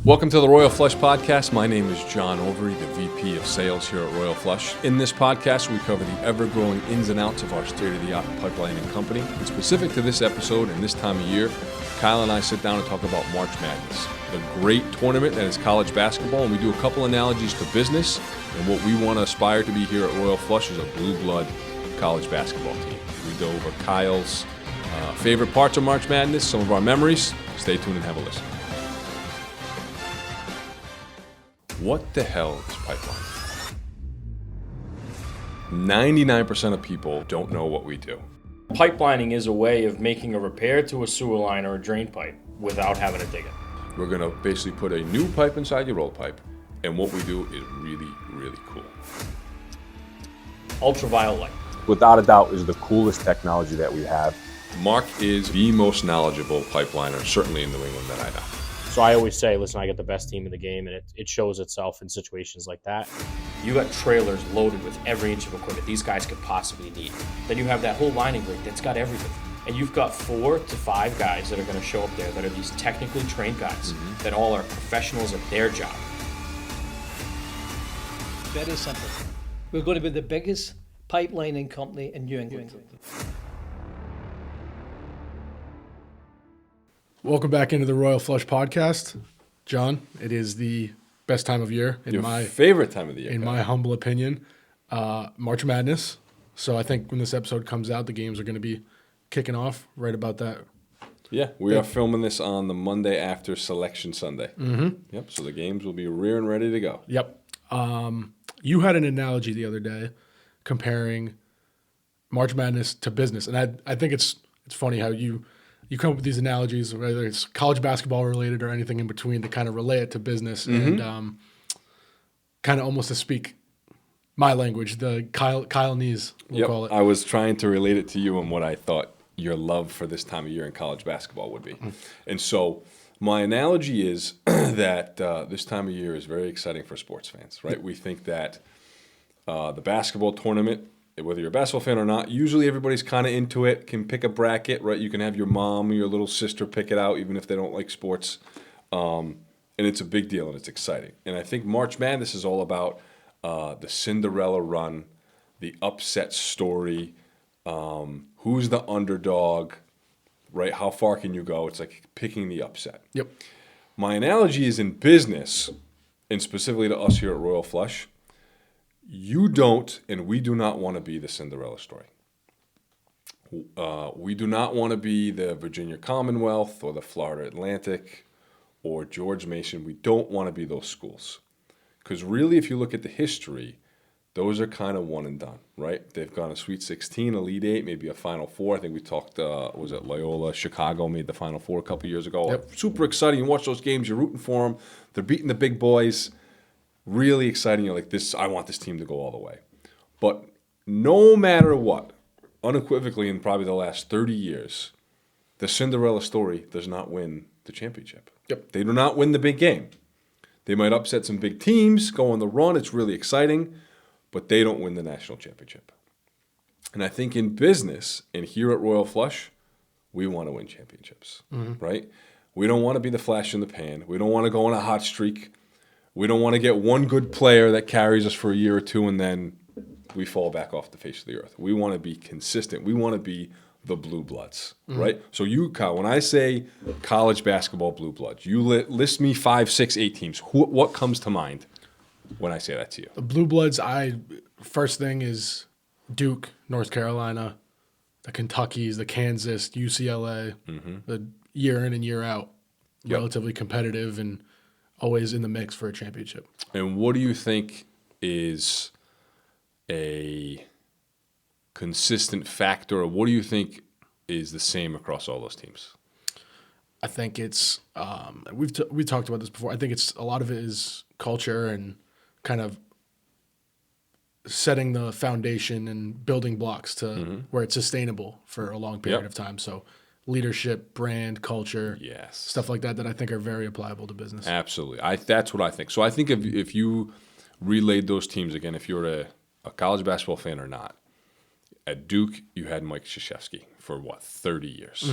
Welcome to the Royal Flush Podcast. My name is John Overy, the VP of Sales here at Royal Flush. In this podcast, we cover the ever-growing ins and outs of our state-of-the-art pipelining company. And specific to this episode and this time of year, Kyle and I sit down and talk about March Madness, the great tournament that is college basketball, and we do a couple analogies to business and what we want to aspire to be here at Royal Flush is a blue blood college basketball team. We go over Kyle's favorite parts of March Madness, some of our memories. Stay tuned and have a listen. What the hell is pipelining? 99% of people don't know what we do. Pipelining is a way of making a repair to a sewer line or a drain pipe without having to dig it. We're going to basically put a new pipe inside your roll pipe, and what we do is really, really cool. Ultraviolet light. Without a doubt, is the coolest technology that we have. Mark is the most knowledgeable pipeliner, certainly in New England, that I know. So I always say, listen, I got the best team in the game, and it shows itself in situations like that. You got trailers loaded with every inch of equipment these guys could possibly need. Then you have that whole lining rig that's got everything. And you've got 4 to 5 guys that are going to show up there that are these technically trained guys that all are professionals at their job. Very simple. We're going to be the biggest pipelining company in New England. Welcome back into the Royal Flush Podcast. John, it is the best time of year in Your my favorite time of the year. in my humble opinion. March Madness. So I think when this episode comes out, the games are going to be kicking off right about that. Yeah, we are filming this on the Monday after Selection Sunday. Mm-hmm. Yep, so the games will be rearing ready to go. Yep. You had an analogy the other day comparing March Madness to business, and I think it's funny how you come up with these analogies, whether it's college basketball related or anything in between, to kind of relay it to business and kind of almost to speak my language, the Kyleese, we'll call it. I was trying to relate it to you and what I thought your love for this time of year in college basketball would be. And so my analogy is that this time of year is very exciting for sports fans, right? We think that the basketball tournament, whether you're a basketball fan or not, usually everybody's kind of into it, can pick a bracket, right? You can have your mom or your little sister pick it out, even if they don't like sports. And it's a big deal, and it's exciting. And I think March Madness is all about the Cinderella run, the upset story, who's the underdog, right? How far can you go? It's like picking the upset. Yep. My analogy is in business, and specifically to us here at Royal Flush. You don't, and we do not want to be the Cinderella story. We do not want to be the Virginia Commonwealth or the Florida Atlantic or George Mason. We don't want to be those schools. Because really, if you look at the history, those are kind of one and done, right? They've gone a Sweet 16, Elite 8, maybe a Final Four. I think we talked, was it Loyola? Chicago made the Final Four a couple years ago. Yep. Super exciting. You watch those games, you're rooting for them. They're beating the big boys. Really exciting. You're like, I want this team to go all the way. But no matter what, unequivocally in probably the last 30 years, the Cinderella story does not win the championship. Yep. They do not win the big game. They might upset some big teams, go on the run. It's really exciting, but they don't win the national championship. And I think in business and here at Royal Flush, we want to win championships, right? We don't want to be the flash in the pan. We don't want to go on a hot streak. We don't want to get one good player that carries us for a year or two and then we fall back off the face of the earth. We want to be consistent. We want to be the blue bloods, right? So you, Kyle, when I say college basketball blue bloods, you list me 5, 6, 8 teams. What comes to mind when I say that to you? The Blue Bloods, first thing is Duke, North Carolina, the Kentuckys, the Kansas, UCLA, the year in and year out, relatively competitive and always in the mix for a championship. And what do you think is a consistent factor, or what do you think is the same across all those teams? I think it's we talked about this before. I think it's a lot of it is culture and kind of setting the foundation and building blocks to where it's sustainable for a long period of time. So leadership, brand, culture, stuff like that I think are very applicable to business. Absolutely. That's what I think. So I think if you relayed those teams again, if you're a college basketball fan or not, at Duke, you had Mike Krzyzewski for 30 years.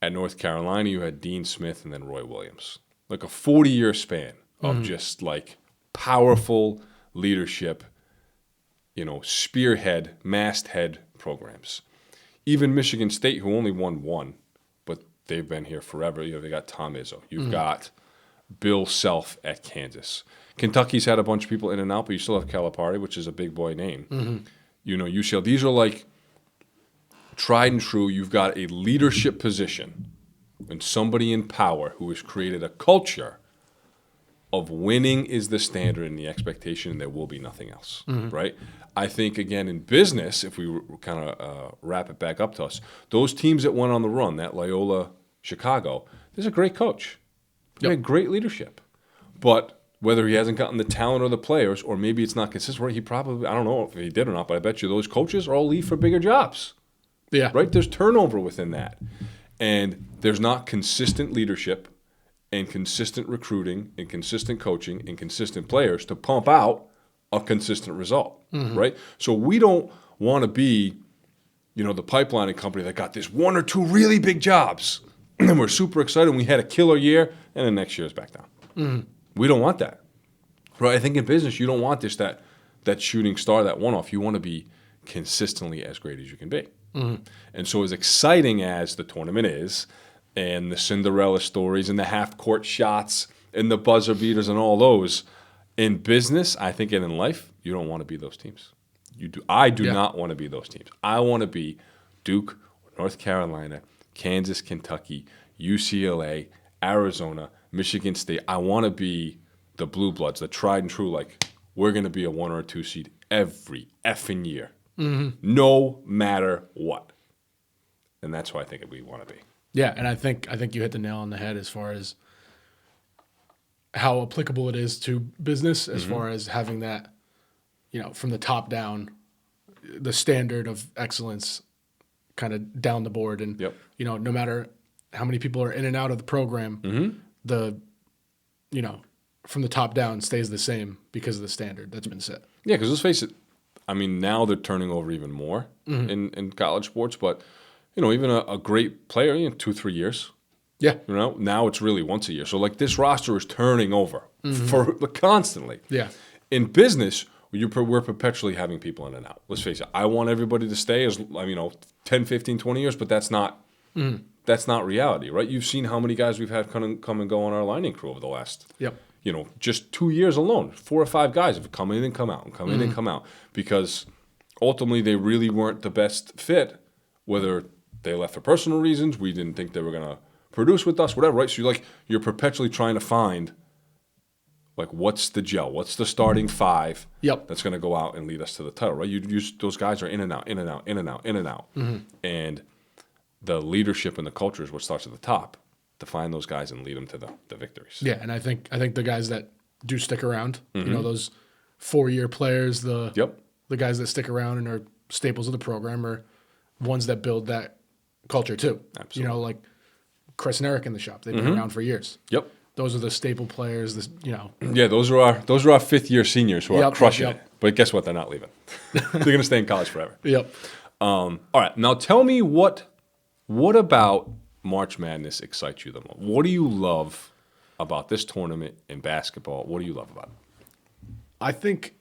At North Carolina, you had Dean Smith and then Roy Williams. like a 40-year span of just like powerful leadership, spearhead, masthead programs. Even Michigan State, who only won one, but they've been here forever. They got Tom Izzo. You've got Bill Self at Kansas. Kentucky's had a bunch of people in and out, but you still have Calipari, which is a big boy name. UCLA. These are like tried and true. You've got a leadership position and somebody in power who has created a culture of winning is the standard and the expectation, and there will be nothing else, right? I think, again, in business, if we kind of wrap it back up to us, those teams that went on the run, that Loyola Chicago, there's a great coach. He had great leadership. But whether he hasn't gotten the talent or the players, or maybe it's not consistent, right? He probably, I don't know if he did or not, but I bet you those coaches are all leave for bigger jobs. Yeah. Right? There's turnover within that. And there's not consistent leadership and consistent recruiting and consistent coaching and consistent players to pump out a consistent result, right? So we don't want to be, the pipelining company that got this one or two really big jobs and we're super excited and we had a killer year and then next year is back down. We don't want that, right? I think in business you don't want this, that shooting star, that one-off. You want to be consistently as great as you can be. And so as exciting as the tournament is, and the Cinderella stories and the half-court shots and the buzzer beaters and all those, in business, I think, and in life, you don't want to be those teams. I do not want to be those teams. I want to be Duke, North Carolina, Kansas, Kentucky, UCLA, Arizona, Michigan State. I want to be the blue bloods, the tried and true, like we're going to be a 1 or a 2 seed every effing year, no matter what. And that's who I think we want to be. Yeah, and I think you hit the nail on the head as far as how applicable it is to business, as far as having that, from the top down, the standard of excellence kind of down the board. And, no matter how many people are in and out of the program, from the top down stays the same because of the standard that's been set. Yeah, because let's face it, I mean, now they're turning over even more in college sports, but even a great player, 2-3 years. Yeah. Now it's really once a year. So, like, this roster is turning over for constantly. Yeah. In business, we're perpetually having people in and out. Let's face it. I want everybody to stay as 10, 15, 20 years, but that's not reality, right? You've seen how many guys we've had come and go on our lining crew over the last just 2 years alone. 4 or 5 guys have come in and come out and come in and come out because ultimately they really weren't the best fit, whether they left for personal reasons, we didn't think they were going to produce with us, whatever, right? So you're perpetually trying to find, like, what's the gel? What's the starting 5 that's going to go out and lead us to the title, right? Those guys are in and out, in and out, in and out, in and out. And the leadership and the culture is what starts at the top to find those guys and lead them to the victories. Yeah, and I think the guys that do stick around, those 4-year players, the guys that stick around and are staples of the program are ones that build that culture too. Absolutely. Like Chris and Eric in the shop. They've been around for years. Yep. Those are the staple players. Yeah, those are our 5th-year seniors who are crushing it. But guess what? They're not leaving. They're going to stay in college forever. Yep. All right. Now tell me what about March Madness excites you the most? What do you love about this tournament in basketball? What do you love about it? I think.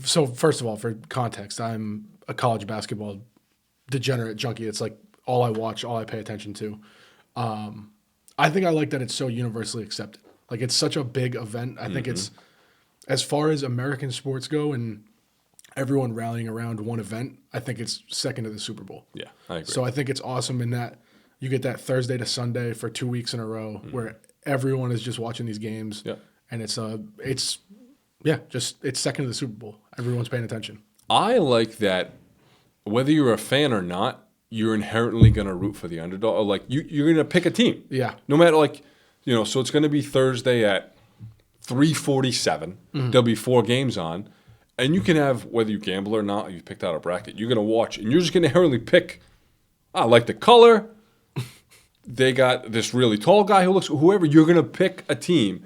So first of all, for context, I'm a college basketball degenerate junkie. It's like all I watch, all I pay attention to. I think I like that it's so universally accepted. Like, it's such a big event. I think it's, as far as American sports go and everyone rallying around one event, I think it's second to the Super Bowl. Yeah, I agree. So I think it's awesome in that you get that Thursday to Sunday for 2 weeks in a row where everyone is just watching these games. Yeah. And it's second to the Super Bowl. Everyone's paying attention. I like that whether you're a fan or not, you're inherently going to root for the underdog. Or like you're going to pick a team. Yeah. No matter so it's going to be Thursday at 3:47. There'll be 4 games on. And you can have, whether you gamble or not, you've picked out a bracket, you're going to watch. And you're just going to inherently pick, I like the color. They got this really tall guy who looks, whoever. You're going to pick a team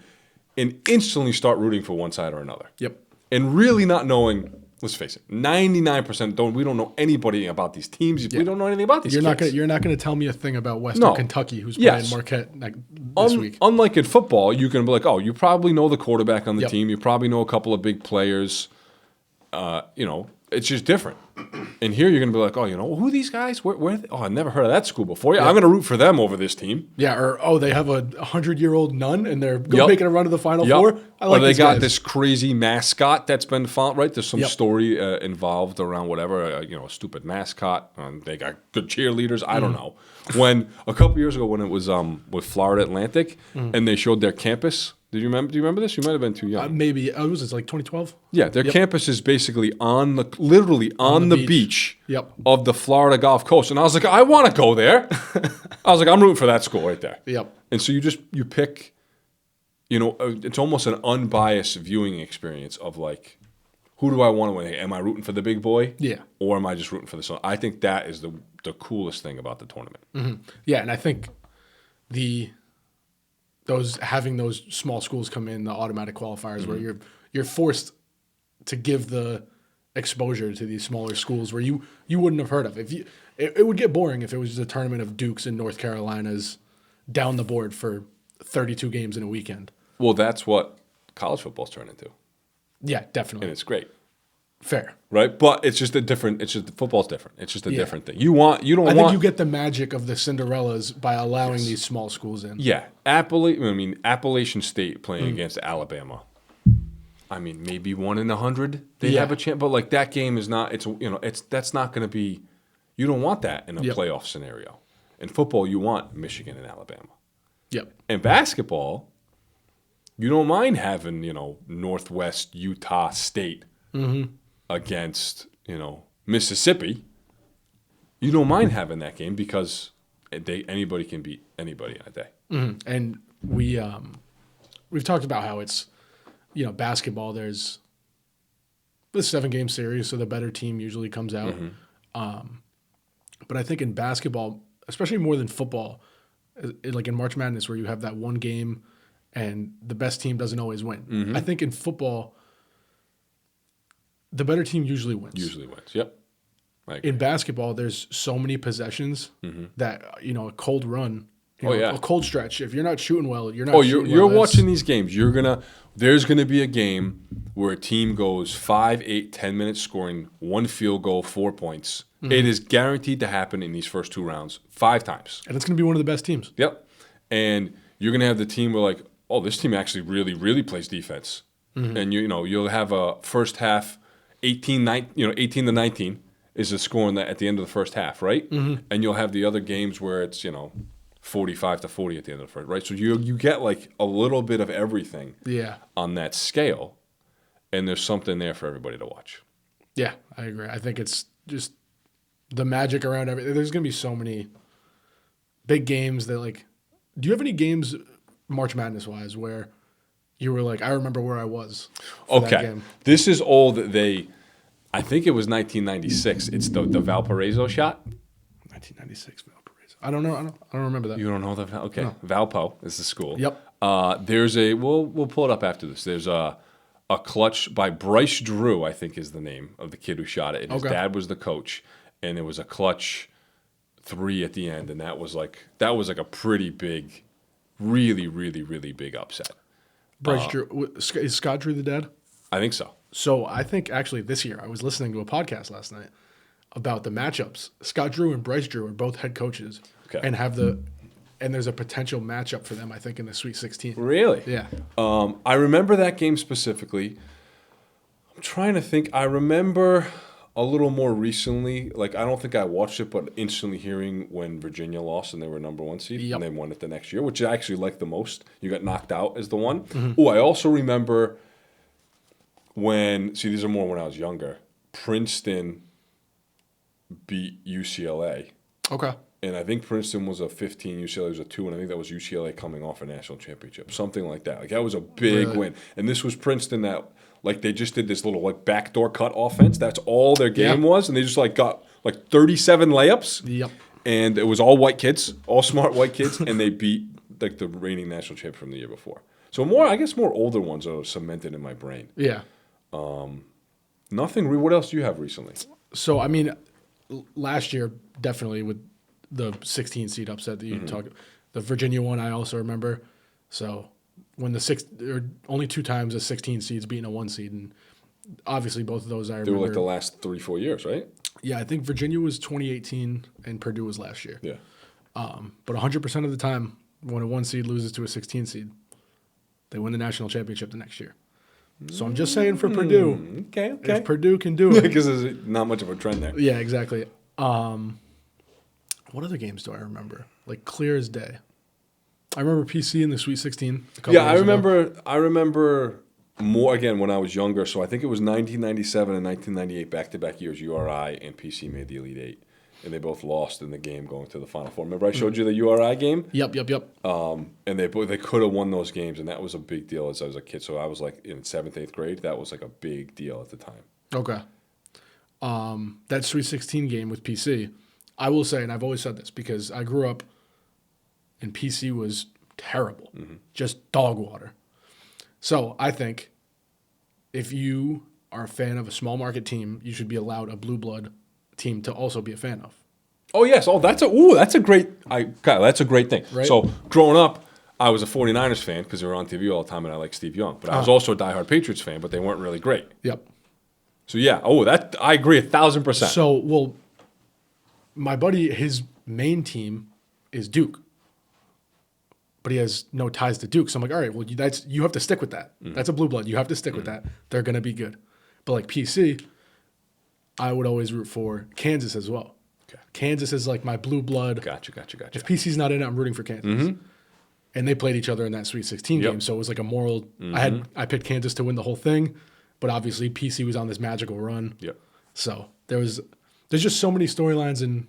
and instantly start rooting for one side or another. Yep. And really not knowing Let's face it. 99% don't. We don't know anybody about these teams. We don't know anything about these. You're kids. you're not gonna tell me a thing about Western No. Kentucky, who's Yes. playing Marquette this week. Unlike in football, you can be like, oh, you probably know the quarterback on the Yep. team. You probably know a couple of big players. It's just different. And here you're going to be like, oh, who are these guys? Where are they? Oh, I never heard of that school before. Yeah, I'm going to root for them over this team. Yeah, or they have a 100-year-old nun and they're Yep. making a run to the Final Yep. Four. I like or they these got guys. this crazy mascot that's been found, right? There's some Yep. story involved around whatever, a stupid mascot. They got good cheerleaders. I don't know. When a couple years ago when it was with Florida Atlantic and they showed their campus. Do you remember this? You might have been too young. Maybe was it like 2012? Yeah, their campus is basically literally on the beach Yep. of the Florida Gulf Coast. And I was like, I want to go there. I was like, I'm rooting for that school right there. Yep. And so you pick, it's almost an unbiased viewing experience of like, who do I want to win? Am I rooting for the big boy? Yeah. Or am I just rooting for the son? I think that is the coolest thing about the tournament. Yeah, and I think having those small schools come in, the automatic qualifiers, where you're forced to give the exposure to these smaller schools where you wouldn't have heard of. It would get boring if it was just a tournament of Dukes and North Carolinas down the board for 32 games in a weekend. Well, that's what college football's turned into. Yeah, And definitely. it's great. Fair. Right? But it's just football's different. It's just a Yeah. different thing. I think you get the magic of the Cinderellas by allowing these small schools in. Yeah, Appalachian State playing against Alabama. I mean, maybe 1 in 100 they have a chance, but like that game is not. That's not going to be. You don't want that in a playoff scenario. In football, you want Michigan and Alabama. Yep. In basketball, you don't mind having Northwest Utah State against Mississippi. You don't mind having that game because anybody can beat anybody in a day. And we've talked about how it's, basketball, there's the 7-game series, so the better team usually comes out. But I think in basketball, especially more than football, like in March Madness where you have that one game and the best team doesn't always win. I think in football, the better team usually wins. Usually wins. Yep. In basketball, there's so many possessions that, a cold run, a cold stretch. If you're not shooting well, you're not shooting well. You're watching these games. There's going to be a game where a team goes 5, 8, 10 minutes scoring 1 field goal, 4 points. It is guaranteed to happen in these first 2 rounds 5 times. And it's going to be one of the best teams. Yep. And you're going to have the team where like, oh, this team actually really, really plays defense. And you'll have a first half 18 to 19 is the score at the end of the first half, right? And you'll have the other games where it's 45 to 40 at the end of the first, right? So you get like a little bit of everything on that scale, and there's something there for everybody to watch. Yeah, I agree. I think it's just the magic around everything. There's going to be so many big games that like. Do you have any games, March Madness wise, where you were like, I remember where I was? For that game? This is old. I think it was 1996. It's the Valparaiso shot. 1996 Valparaiso. I don't know. I don't remember that. You don't know okay. No. Valpo is the school. Yep. There's we'll pull it up after this. There's a clutch by Bryce Drew, I think is the name of the kid who shot it. And his dad was the coach, and it was a clutch 3 at the end, and that was like a pretty big, really, really, really big upset. Bryce Drew, is Scott Drew the dad? I think so. So I think actually this year I was listening to a podcast last night about the matchups. Scott Drew and Bryce Drew are both head coaches, and there's a potential matchup for them. I think in the Sweet 16. Really? Yeah. I remember that game specifically. I'm trying to think. I remember a little more recently. Like I don't think I watched it, but instantly hearing when Virginia lost and they were number 1 seed and they won it the next year, which I actually liked the most. You got knocked out as the one. Oh, I also remember these are more when I was younger. Princeton beat UCLA. Okay. And I think Princeton was a 15, UCLA was a 2, and I think that was UCLA coming off a national championship, something like that. Like that was a big win. And this was Princeton that like they just did this little like backdoor cut offense. That's all their game was, and they just like got like 37 layups. Yep. And it was all white kids, all smart white kids, and they beat like the reigning national champ from the year before. So I guess more older ones are cemented in my brain. Yeah. Nothing. What else do you have recently? So, I mean, last year, definitely with the 16 seed upset that you talked, the Virginia one, I also remember. So, when there were only 2 times a 16 seed's beating a 1 seed, and obviously both of those I remember. They were like the last 3-4 years, right? Yeah, I think Virginia was 2018 and Purdue was last year. Yeah. But 100% of the time, when a 1 seed loses to a 16 seed, they win the national championship the next year. So I'm just saying for Purdue, Okay. if Purdue can do it. Because there's not much of a trend there. Yeah, exactly. What other games do I remember? Like clear as day. I remember PC in the Sweet 16. Yeah, I years remember. ago. I remember more again when I was younger. So I think it was 1997 and 1998 back-to-back years. URI and PC made the Elite Eight, and they both lost in the game going to the Final Four. Remember I showed you the URI game? Yep. And they could have won those games, and that was a big deal as I was a kid. So I was like in 7th, 8th grade. That was like a big deal at the time. Okay. That Sweet 16 game with PC, I will say, and I've always said this because I grew up and PC was terrible, just dog water. So I think if you are a fan of a small market team, you should be allowed a blue blood team to also be a fan of. Oh yes, that's a great that's a great thing. Right? So growing up, I was a 49ers fan because they were on TV all the time, and I liked Steve Young. But I was also a diehard Patriots fan, but they weren't really great. Yep. So yeah, that I agree 1,000%. So, well, my buddy, his main team is Duke, but he has no ties to Duke. So I'm like, all right, well, you have to stick with that. That's a blue blood. You have to stick with that. They're gonna be good. But like PC, I would always root for Kansas as well. Okay. Kansas is like my blue blood. Gotcha. If PC's not in it, I'm rooting for Kansas. And they played each other in that Sweet 16 game, so it was like a moral. I picked Kansas to win the whole thing, but obviously PC was on this magical run. Yep. So there's just so many storylines and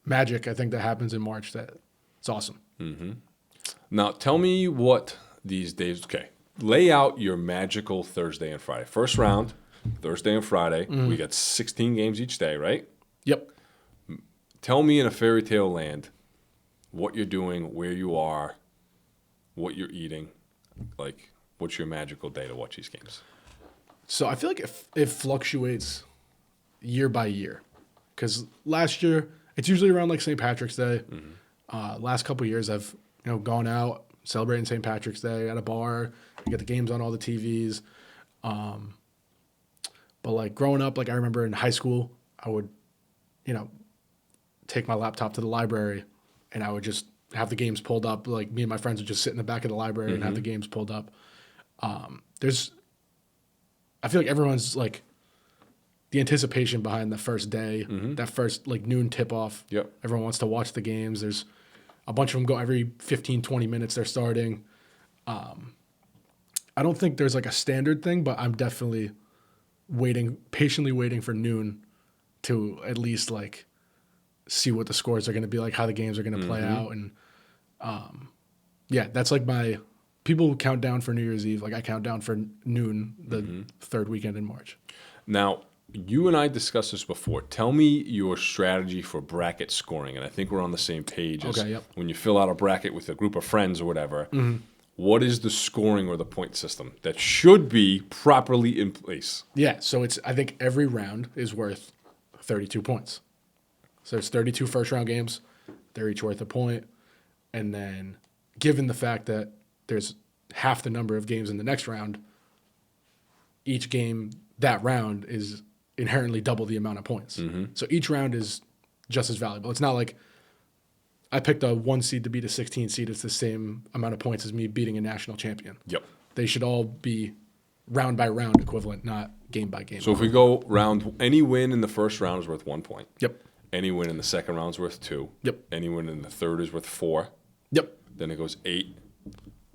magic I think that happens in March that it's awesome. Now tell me what these days. Okay, lay out your magical Thursday and Friday. First round, Thursday and Friday. We got 16 games each day, right? Yep. Tell me in a fairy tale land what you're doing, where you are, what you're eating. Like, what's your magical day to watch these games? So I feel like it fluctuates year by year, because last year it's usually around like St. Patrick's Day. Last couple of years I've gone out celebrating St. Patrick's Day at a bar. You get the games on all the TVs. But like growing up, like I remember in high school, I would, take my laptop to the library, and I would just have the games pulled up. Like me and my friends would just sit in the back of the library and have the games pulled up. I feel like everyone's like the anticipation behind the first day, that first like noon tip off. Yep. Everyone wants to watch the games. There's a bunch of them go every 15, 20 minutes they're starting. I don't think there's like a standard thing, but I'm definitely patiently waiting for noon to at least like see what the scores are going to be like, how the games are going to play out. And that's like people count down for New Year's Eve. Like I count down for noon, the third weekend in March. Now, you and I discussed this before. Tell me your strategy for bracket scoring, and I think we're on the same page. Okay, yep. When you fill out a bracket with a group of friends or whatever, what is the scoring or the point system that should be properly in place? Yeah, so I think every round is worth 32 points. So there's 32 first-round games. They're each worth a point. And then given the fact that there's half the number of games in the next round, each game that round is inherently double the amount of points. So each round is just as valuable. It's not like I picked a 1 seed to beat a 16 seed. It's the same amount of points as me beating a national champion. Yep. They should all be round by round equivalent, not game by game. So if we go round, any win in the first round is worth 1 point. Yep. Any win in the second round is worth 2. Yep. Any win in the third is worth 4. Yep. Then it goes 8.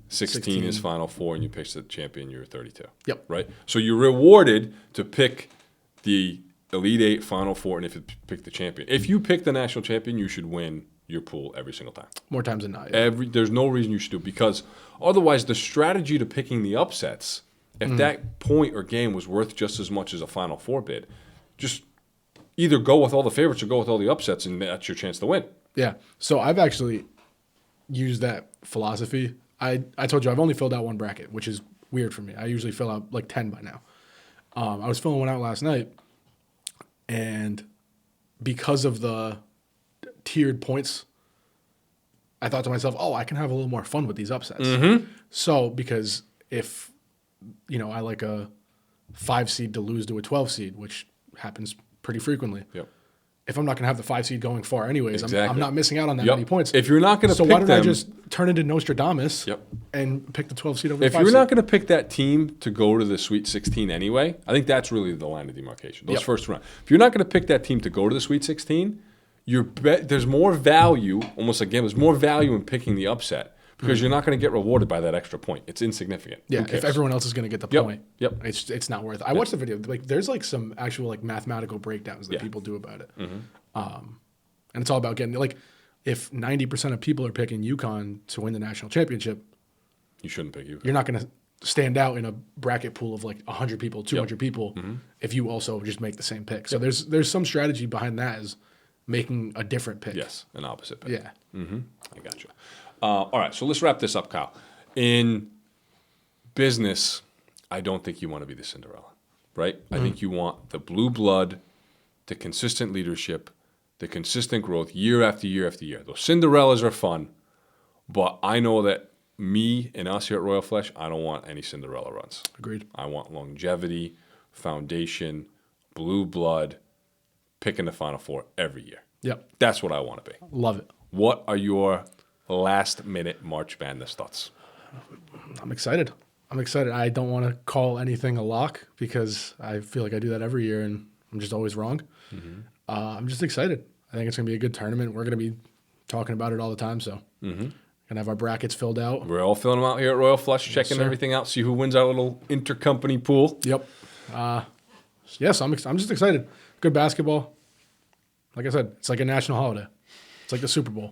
16 is final 4, and you pick the champion, you're 32. Yep. Right? So you're rewarded to pick the Elite 8, Final 4, and if you pick the champion. If you pick the national champion, you should win your pool every single time. More times than not. Yeah. There's no reason you should do it, because otherwise the strategy to picking the upsets, if that point or game was worth just as much as a Final 4 bid, just either go with all the favorites or go with all the upsets, and that's your chance to win. Yeah. So I've actually used that philosophy. I told you I've only filled out one bracket, which is weird for me. I usually fill out like 10 by now. I was filling one out last night, and because of the tiered points, I thought to myself, oh, I can have a little more fun with these upsets. So, because if, I like a 5 seed to lose to a 12 seed, which happens pretty frequently. Yep. If I'm not going to have the 5 seed going far anyways, Exactly. I'm not missing out on that Yep. many points. If you're not going to So pick why don't I them, just turn into Nostradamus Yep. and pick the 12 seed over the if 5 you're seed? not going to pick that team to go to the Sweet 16 anyway, I think that's really the line of demarcation. Those Yep. first round. If you're not going to pick that team to go to the Sweet 16, there's more value, almost like there's more value in picking the upset because you're not going to get rewarded by that extra point. It's insignificant. Yeah, Who cares? if everyone else is going to get the Yep. point, Yep. it's not worth it. I watched the video. Like, there's like some actual like mathematical breakdowns that people do about it, and it's all about getting like if 90% of people are picking UConn to win the national championship, You shouldn't pick you. you're not going to stand out in a bracket pool of like 100 people, 200 people if you also just make the same pick. So there's some strategy behind that is making a different pick. Yes, an opposite pick. Yeah. I got you. All right, so let's wrap this up, Kyle. In business, I don't think you want to be the Cinderella, right? I think you want the blue blood, the consistent leadership, the consistent growth year after year after year. Those Cinderellas are fun, but I know that me and us here at Royal Flush, I don't want any Cinderella runs. Agreed. I want longevity, foundation, blue blood, picking the Final Four every year. Yep. That's what I want to be. Love it. What are your last-minute March Madness thoughts? I'm excited. I don't want to call anything a lock because I feel like I do that every year and I'm just always wrong. I'm just excited. I think it's going to be a good tournament. We're going to be talking about it all the time. So going to have our brackets filled out. We're all filling them out here at Royal Flush, checking sir. everything out, see who wins our little intercompany pool. Yep. Yes, I'm just excited. Good basketball. Like I said, it's like a national holiday. It's like the Super Bowl.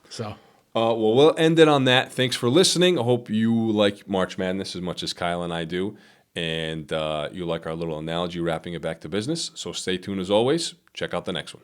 So Well, we'll end it on that. Thanks for listening. I hope you like March Madness as much as Kyle and I do. And you like our little analogy wrapping it back to business. So stay tuned as always. Check out the next one.